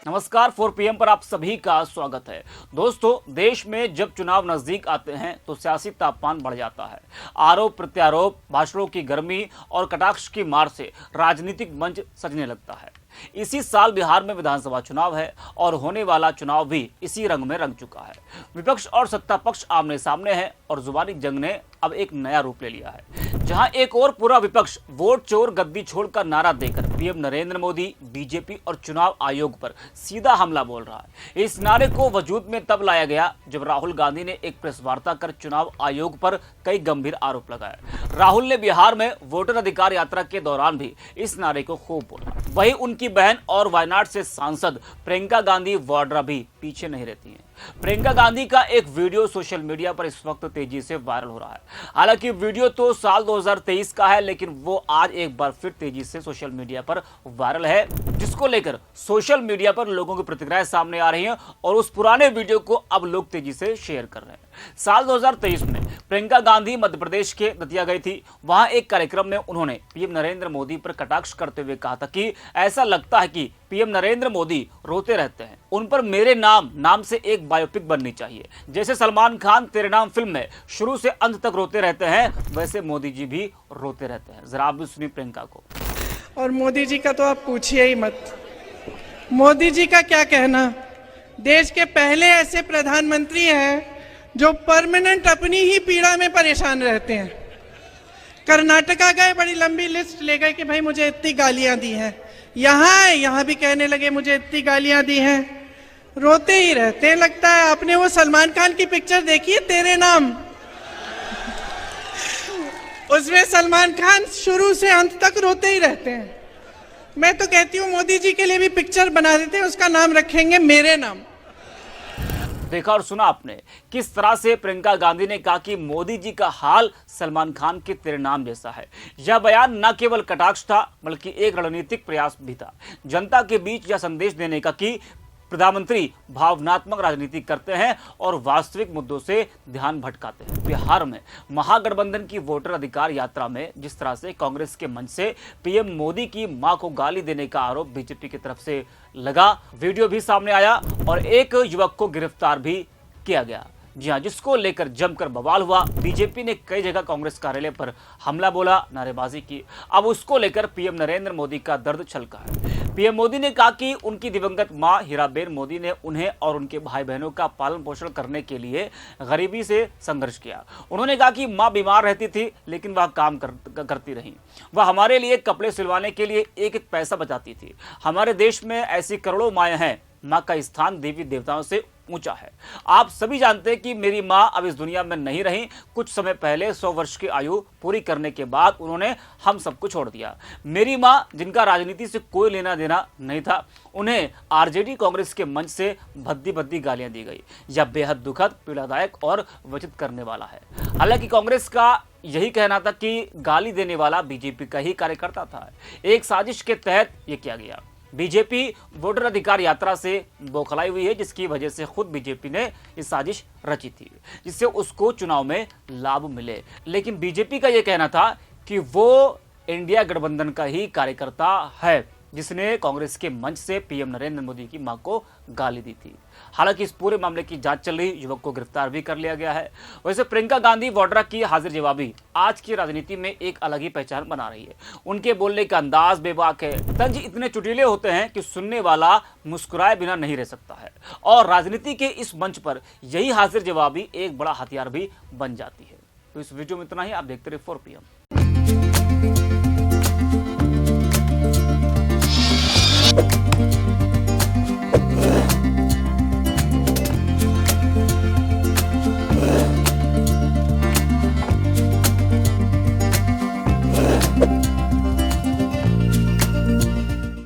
नमस्कार, 4 PM पर आप सभी का स्वागत है। दोस्तों, देश में जब चुनाव नजदीक आते हैं तो सियासी तापमान बढ़ जाता है। आरोप प्रत्यारोप, भाषणों की गर्मी और कटाक्ष की मार से राजनीतिक मंच सजने लगता है। इसी साल बिहार में विधानसभा चुनाव है और होने वाला चुनाव भी इसी रंग में रंग चुका है। विपक्ष और सत्ता पक्ष आमने सामने है और जुबानी जंग ने अब एक नया रूप ले लिया है, जहां एक और पूरा विपक्ष वोट चोर गद्दी छोड़ का नारा देकर पीएम नरेंद्र मोदी, बीजेपी और चुनाव आयोग पर सीधा हमला बोल रहा है। इस नारे को वजूद में तब लाया गया जब राहुल गांधी ने एक प्रेस वार्ता कर चुनाव आयोग पर कई गंभीर आरोप लगाए। राहुल ने बिहार में वोटर अधिकार यात्रा के दौरान भी इस नारे को खूब बोला। वहीं उनकी बहन और वायनाड से सांसद प्रियंका गांधी वाड्रा भी पीछे नहीं रहती हैं। प्रियंका गांधी का एक वीडियो सोशल मीडिया पर इस वक्त तेजी से वायरल हो रहा है। हालांकि वीडियो तो साल 2023 का है, लेकिन वो आज एक बार फिर तेजी से सोशल मीडिया पर वायरल है, जिसको लेकर सोशल मीडिया पर लोगों की प्रतिक्रियाएं सामने आ रही हैं और उस पुराने वीडियो को अब लोग तेजी से शेयर कर रहे हैं। साल 2023 में प्रियंका गांधी मध्य प्रदेश के दतिया गई थी। वहां एक कार्यक्रम में उन्होंने पीएम नरेंद्र मोदी पर कटाक्ष करते हुए कहा था कि ऐसा लगता है कि पीएम नरेंद्र मोदी रोते रहते हैं, उन पर मेरे नाम से एक बायोपिक बननी चाहिए। जैसे सलमान खान तेरे नाम फिल्म में शुरू से अंत तक रोते रहते हैं, वैसे मोदी जी भी रोते रहते हैं। जरा आप भी सुनिए प्रियंका को। और मोदी जी का तो आप पूछिए ही मत। मोदी जी का क्या कहना, देश के पहले ऐसे प्रधानमंत्री हैं जो परमानेंट अपनी ही पीड़ा में परेशान रहते हैं। कर्नाटका गए, बड़ी लंबी लिस्ट ले गए कि भाई मुझे इतनी गालियां दी हैं। यहाँ भी कहने लगे मुझे इतनी गालियां दी हैं। रोते ही रहते हैं। लगता है आपने वो सलमान खान की पिक्चर देखी है तेरे नाम, उसमें सलमान खान शुरू से अंत तक रोते ही रहते हैं। मैं तो कहती हूँ मोदी जी के लिए भी पिक्चर बना देते हैं, उसका नाम रखेंगे मेरे नाम। देखा और सुना आपने किस तरह से प्रियंका गांधी ने कहा कि मोदी जी का हाल सलमान खान के तेरे नाम जैसा है। यह बयान न केवल कटाक्ष था, बल्कि एक रणनीतिक प्रयास भी था, जनता के बीच यह संदेश देने का कि प्रधानमंत्री भावनात्मक राजनीति करते हैं और वास्तविक मुद्दों से ध्यान भटकाते हैं। बिहार में महागठबंधन की वोटर अधिकार यात्रा में जिस तरह से कांग्रेस के मंच से पीएम मोदी की मां को गाली देने का आरोप बीजेपी की तरफ से लगा, वीडियो भी सामने आया और एक युवक को गिरफ्तार भी किया गया। जी हाँ, जिसको लेकर जमकर बवाल हुआ। बीजेपी ने कई जगह कांग्रेस कार्यालय पर हमला बोला, नारेबाजी की। अब उसको लेकर पीएम नरेंद्र मोदी का दर्द छलका है। पीएम मोदी ने कहा कि उनकी दिवंगत मां हीराबेन मोदी ने उन्हें और उनके भाई बहनों का पालन पोषण करने के लिए गरीबी से संघर्ष किया। उन्होंने कहा कि मां बीमार रहती थी, लेकिन वह काम करती रही। वह हमारे लिए कपड़े सिलवाने के लिए एक एक पैसा बचाती थी। हमारे देश में ऐसी करोड़ों माएँ हैं। मां का स्थान देवी देवताओं से ऊंचा है। आप सभी जानते हैं कि मेरी मां अब इस दुनिया में नहीं रही। कुछ समय पहले 100 वर्ष की आयु पूरी करने के बाद उन्होंने हम सबको छोड़ दिया। मेरी मां, जिनका राजनीति से कोई लेना देना नहीं था, उन्हें आरजेडी कांग्रेस के मंच से भद्दी भद्दी गालियां दी गई। यह बेहद दुखद, पीड़ादायक और व्यथित करने वाला है। हालांकि कांग्रेस का यही कहना था कि गाली देने वाला बीजेपी का ही कार्यकर्ता था। एक साजिश के तहत यह किया गया। बीजेपी वोटर अधिकार यात्रा से बौखलाई हुई है, जिसकी वजह से खुद बीजेपी ने इस साजिश रची थी, जिससे उसको चुनाव में लाभ मिले। लेकिन बीजेपी का यह कहना था कि वो इंडिया गठबंधन का ही कार्यकर्ता है, जिसने कांग्रेस के मंच से पीएम नरेंद्र मोदी की मां को गाली दी थी। हालांकि इस पूरे मामले की जांच चल रही, युवक को गिरफ्तार भी कर लिया गया है। वैसे प्रियंका गांधी वाड्रा की हाजिर जवाबी आज की राजनीति में एक अलग ही पहचान बना रही है। उनके बोलने का अंदाज बेबाक है, तंज इतने चुटीले होते हैं कि सुनने वाला मुस्कुराए बिना नहीं रह सकता है। और राजनीति के इस मंच पर यही हाजिर जवाबी एक बड़ा हथियार भी बन जाती है। तो इस वीडियो में इतना ही। आप देखते रहिए 4 PM।